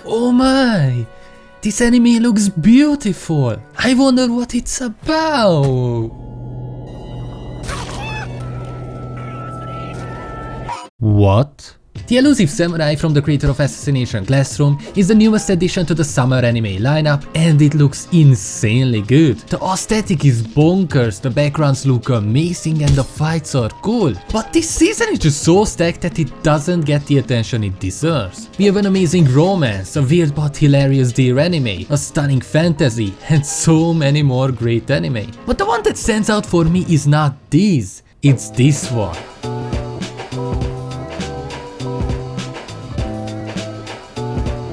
Oh my! This anime looks beautiful! I wonder what it's about! What? The Elusive Samurai from the creator of Assassination Classroom is the newest addition to the summer anime lineup and it looks insanely good. The aesthetic is bonkers, the backgrounds look amazing and the fights are cool. But this season is just so stacked that it doesn't get the attention it deserves. We have an amazing romance, a weird but hilarious deer anime, a stunning fantasy, and so many more great anime. But the one that stands out for me is not these, it's this one.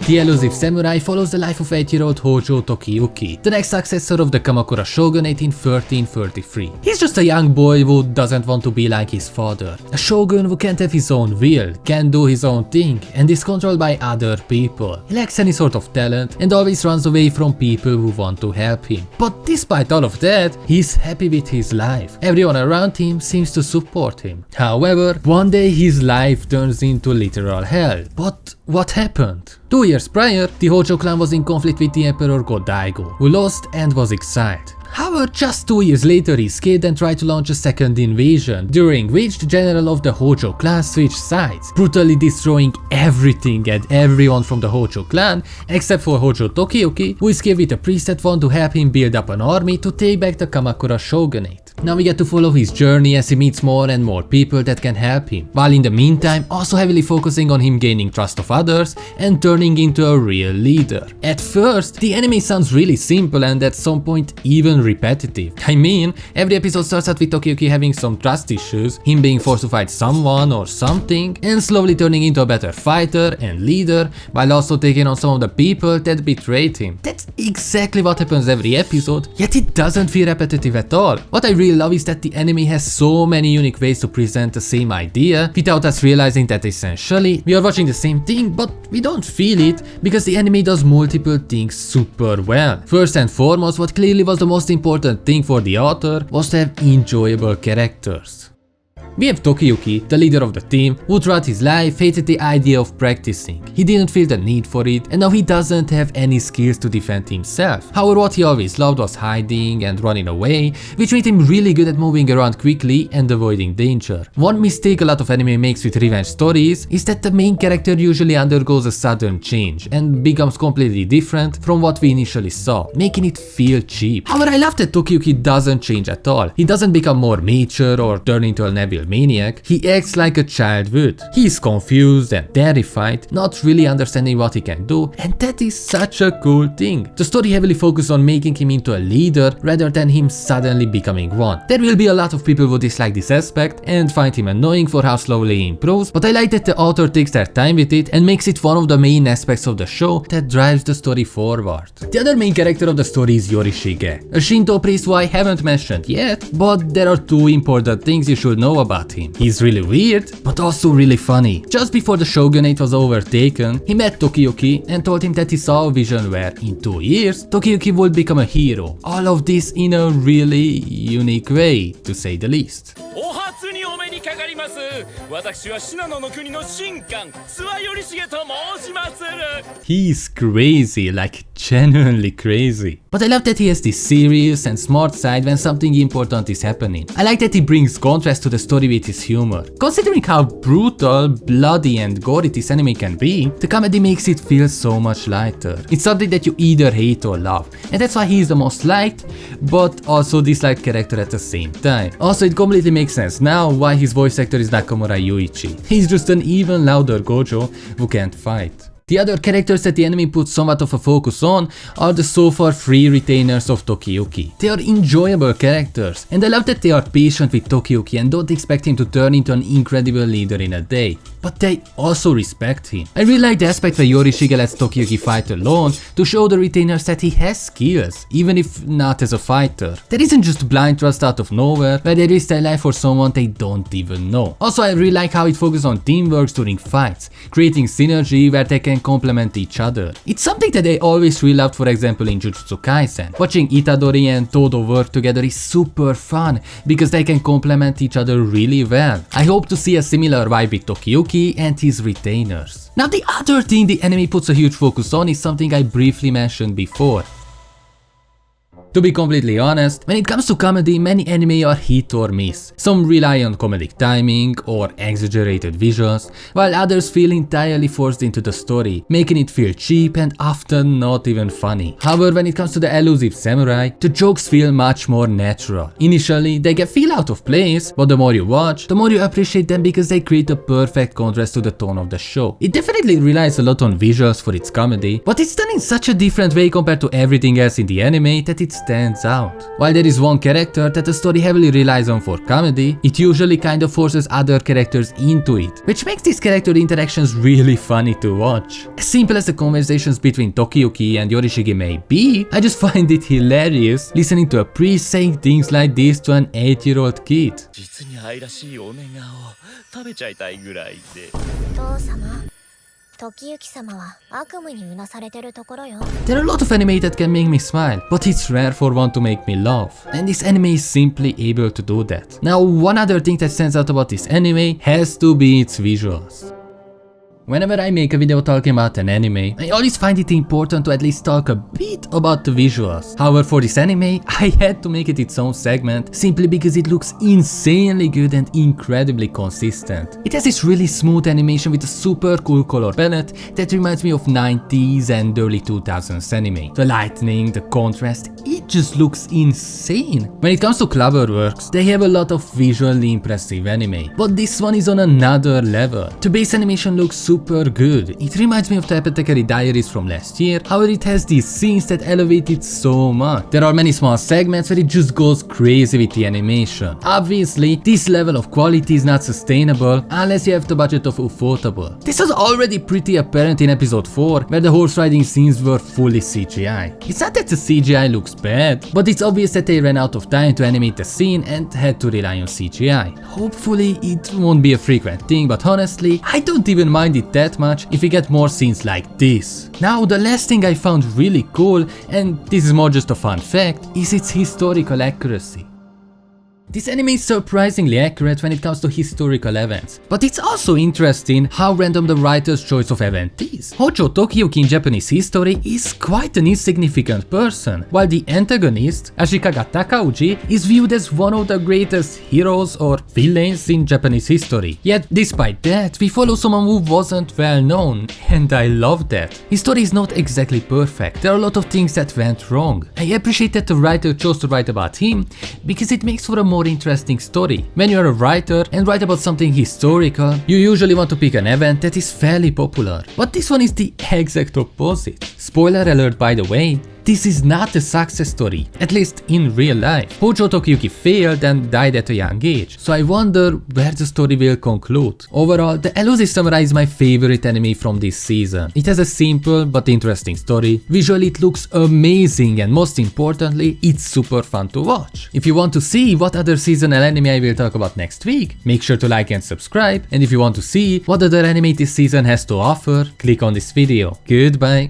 The Elusive Samurai follows the life of 8-year-old Hojo Tokiyuki, the next successor of the Kamakura shogunate in 1333. He's just a young boy who doesn't want to be like his father. A shogun who can't have his own will, can't do his own thing, and is controlled by other people. He lacks any sort of talent and always runs away from people who want to help him. But despite all of that, he's happy with his life. Everyone around him seems to support him. However, one day his life turns into literal hell. But what happened? 2 years prior, the Hojo clan was in conflict with the Emperor Go-Daigo, who lost and was exiled. However, just 2 years later he escaped and tried to launch a second invasion, during which the general of the Hojo clan switched sides, brutally destroying everything and everyone from the Hojo clan, except for Hojo Tokiyuki, who escaped with a priest that wanted to help him build up an army to take back the Kamakura shogunate. Now we get to follow his journey as he meets more and more people that can help him, while in the meantime also heavily focusing on him gaining trust of others and turning into a real leader. At first, the anime sounds really simple and at some point even repetitive. I mean, every episode starts out with Tokiyuki having some trust issues, him being forced to fight someone or something, and slowly turning into a better fighter and leader, while also taking on some of the people that betrayed him. That's exactly what happens every episode, yet it doesn't feel repetitive at all. What I really love is that the anime has so many unique ways to present the same idea without us realizing that essentially we are watching the same thing, but we don't feel it because the anime does multiple things super well. First and foremost, what clearly was the most important thing for the author was to have enjoyable characters. We have Tokiyuki, the leader of the team, who throughout his life hated the idea of practicing. He didn't feel the need for it, and now he doesn't have any skills to defend himself. However, what he always loved was hiding and running away, which made him really good at moving around quickly and avoiding danger. One mistake a lot of anime makes with revenge stories is that the main character usually undergoes a sudden change and becomes completely different from what we initially saw, making it feel cheap. However, I love that Tokiyuki doesn't change at all. He doesn't become more mature or turn into an evil maniac, he acts like a child would. He is confused and terrified, not really understanding what he can do, and that is such a cool thing. The story heavily focuses on making him into a leader rather than him suddenly becoming one. There will be a lot of people who dislike this aspect and find him annoying for how slowly he improves, but I like that the author takes their time with it and makes it one of the main aspects of the show that drives the story forward. The other main character of the story is Yorishige, a Shinto priest who I haven't mentioned yet, but there are two important things you should know about him. He's really weird, but also really funny. Just before the shogunate was overtaken, he met Tokiyuki and told him that he saw a vision where, in 2 years, Tokiyuki would become a hero. All of this in a really unique way, to say the least. He's crazy, like genuinely crazy. But I love that he has this serious and smart side when something important is happening. I like that he brings contrast to the story with his humor. Considering how brutal, bloody and gory this anime can be, the comedy makes it feel so much lighter. It's something that you either hate or love, and that's why he's the most liked, but also disliked character at the same time. Also, it completely makes sense now why his voice actor is Nakamura Yuichi. He's just an even louder Gojo who can't fight. The other characters that the anime puts somewhat of a focus on are the so far free retainers of Tokiyuki. They are enjoyable characters, and I love that they are patient with Tokiyuki and don't expect him to turn into an incredible leader in a day. But they also respect him. I really like the aspect where Yorishige lets Tokiyuki fight alone to show the retainers that he has skills, even if not as a fighter. There isn't just blind trust out of nowhere where they risk their life for someone they don't even know. Also, I really like how it focuses on teamwork during fights, creating synergy where they can can complement each other. It's something that I always really loved, for example in Jujutsu Kaisen. Watching Itadori and Todo work together is super fun because they can complement each other really well. I hope to see a similar vibe with Tokiyuki and his retainers. Now the other thing the anime puts a huge focus on is something I briefly mentioned before. To be completely honest, when it comes to comedy, many anime are hit or miss. Some rely on comedic timing or exaggerated visuals, while others feel entirely forced into the story, making it feel cheap and often not even funny. However, when it comes to the Elusive Samurai, the jokes feel much more natural. Initially, they can feel out of place, but the more you watch, the more you appreciate them because they create a perfect contrast to the tone of the show. It definitely relies a lot on visuals for its comedy, but it's done in such a different way compared to everything else in the anime that it's stands out. While there is one character that the story heavily relies on for comedy, it usually kind of forces other characters into it, which makes these character interactions really funny to watch. As simple as the conversations between Tokiyuki and Yorishige may be, I just find it hilarious listening to a priest saying things like this to an 8-year-old kid. 実に愛らしいお寝顔食べちゃいたいぐらいで。父様、時行様は悪夢にうなされてるところよ。 There are a lot of anime that can make me smile, but it's rare for one to make me laugh, and this anime is simply able to do that. Now, one other thing that stands out about this anime has to be its visuals. Whenever I make a video talking about an anime, I always find it important to at least talk a bit about the visuals. However, for this anime, I had to make it its own segment simply because it looks insanely good and incredibly consistent. It has this really smooth animation with a super cool color palette that reminds me of 90s and early 2000s anime. The lightning, the contrast, it just looks insane. When it comes to Cloverworks, they have a lot of visually impressive anime, but this one is on another level. The base animation looks super good. It reminds me of the Apothecary Diaries from last year, however it has these scenes that elevate it so much. There are many small segments where it just goes crazy with the animation. Obviously, this level of quality is not sustainable unless you have the budget of Ufotable. This was already pretty apparent in episode 4, where the horse riding scenes were fully CGI. It's not that the CGI looks bad, but it's obvious that they ran out of time to animate the scene and had to rely on CGI. Hopefully it won't be a frequent thing, but honestly, I don't even mind it that much if we get more scenes like this. Now, the last thing I found really cool, and this is more just a fun fact, is its historical accuracy. This anime is surprisingly accurate when it comes to historical events, but it's also interesting how random the writer's choice of event is. Hojo Tokiyuki in Japanese history is quite an insignificant person, while the antagonist, Ashikaga Takauji, is viewed as one of the greatest heroes or villains in Japanese history. Yet despite that, we follow someone who wasn't well known, and I love that. His story is not exactly perfect, there are a lot of things that went wrong. I appreciate that the writer chose to write about him, because it makes for a more interesting story. When you're a writer and write about something historical, you usually want to pick an event that is fairly popular. But this one is the exact opposite. Spoiler alert, by the way, this is not a success story, at least in real life. Hojo Tokiyuki failed and died at a young age, so I wonder where the story will conclude. Overall, the Elusive Samurai is my favorite anime from this season. It has a simple but interesting story, visually it looks amazing, and most importantly, it's super fun to watch. If you want to see what other seasonal anime I will talk about next week, make sure to like and subscribe, and if you want to see what other anime this season has to offer, click on this video. Goodbye.